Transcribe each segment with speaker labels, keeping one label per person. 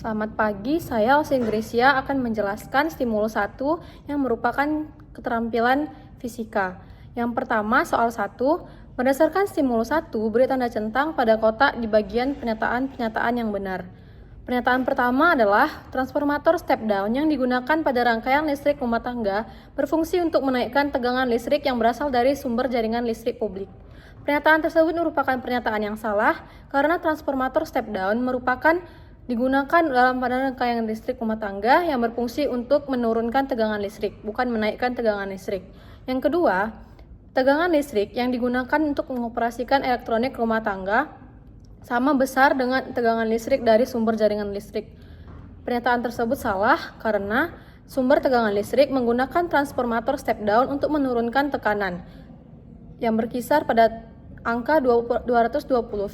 Speaker 1: Selamat pagi, saya Osin Gracia akan menjelaskan stimulus 1 yang merupakan keterampilan fisika. Yang pertama, soal 1, berdasarkan stimulus 1, beri tanda centang pada kotak di bagian pernyataan-pernyataan yang benar. Pernyataan pertama adalah transformator step down yang digunakan pada rangkaian listrik rumah tangga berfungsi untuk menaikkan tegangan listrik yang berasal dari sumber jaringan listrik publik. Pernyataan tersebut merupakan pernyataan yang salah karena transformator step down digunakan dalam pada rangkaian listrik rumah tangga yang berfungsi untuk menurunkan tegangan listrik, bukan menaikkan tegangan listrik. Yang kedua, tegangan listrik yang digunakan untuk mengoperasikan elektronik rumah tangga sama besar dengan tegangan listrik dari sumber jaringan listrik. Pernyataan tersebut salah karena sumber tegangan listrik menggunakan transformator step down untuk menurunkan tekanan yang berkisar pada angka 220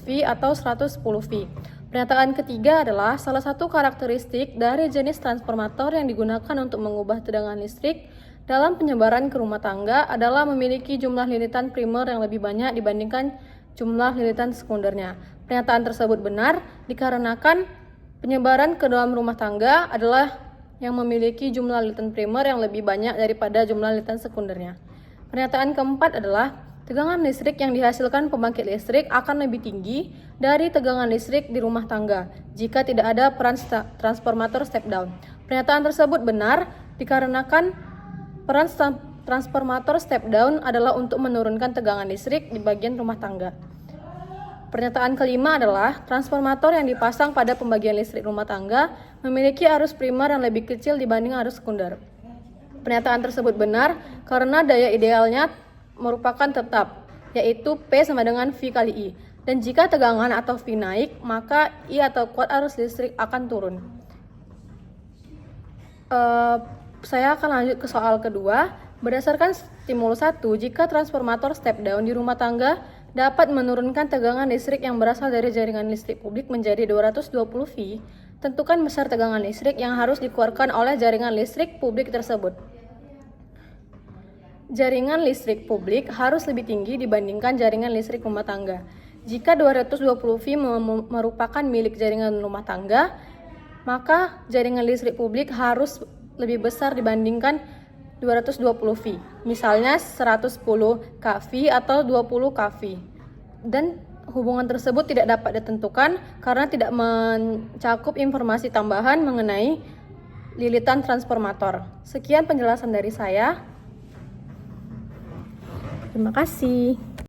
Speaker 1: V atau 110 V. Pernyataan ketiga adalah salah satu karakteristik dari jenis transformator yang digunakan untuk mengubah tegangan listrik dalam penyebaran ke rumah tangga adalah memiliki jumlah lilitan primer yang lebih banyak dibandingkan jumlah lilitan sekundernya. Pernyataan tersebut benar dikarenakan penyebaran ke dalam rumah tangga adalah yang memiliki jumlah lilitan primer yang lebih banyak daripada jumlah lilitan sekundernya. Pernyataan keempat adalah tegangan listrik yang dihasilkan pembangkit listrik akan lebih tinggi dari tegangan listrik di rumah tangga jika tidak ada peran transformator step down. Pernyataan tersebut benar dikarenakan peran transformator step down adalah untuk menurunkan tegangan listrik di bagian rumah tangga. Pernyataan kelima adalah transformator yang dipasang pada pembagian listrik rumah tangga memiliki arus primer yang lebih kecil dibanding arus sekunder. Pernyataan tersebut benar karena daya idealnya merupakan tetap, yaitu P sama dengan V kali I. Dan jika tegangan atau V naik, maka I atau kuat arus listrik akan turun. Saya akan lanjut ke soal kedua. Berdasarkan stimulus 1, jika transformator step down di rumah tangga dapat menurunkan tegangan listrik yang berasal dari jaringan listrik publik menjadi 220 V, tentukan besar tegangan listrik yang harus dikeluarkan oleh jaringan listrik publik tersebut. Jaringan listrik publik harus lebih tinggi dibandingkan jaringan listrik rumah tangga. Jika 220 V merupakan milik jaringan rumah tangga, maka jaringan listrik publik harus lebih besar dibandingkan 220 V. Misalnya 110 kV atau 20 kV. Dan hubungan tersebut tidak dapat ditentukan karena tidak mencakup informasi tambahan mengenai lilitan transformator. Sekian penjelasan dari saya. Terima kasih.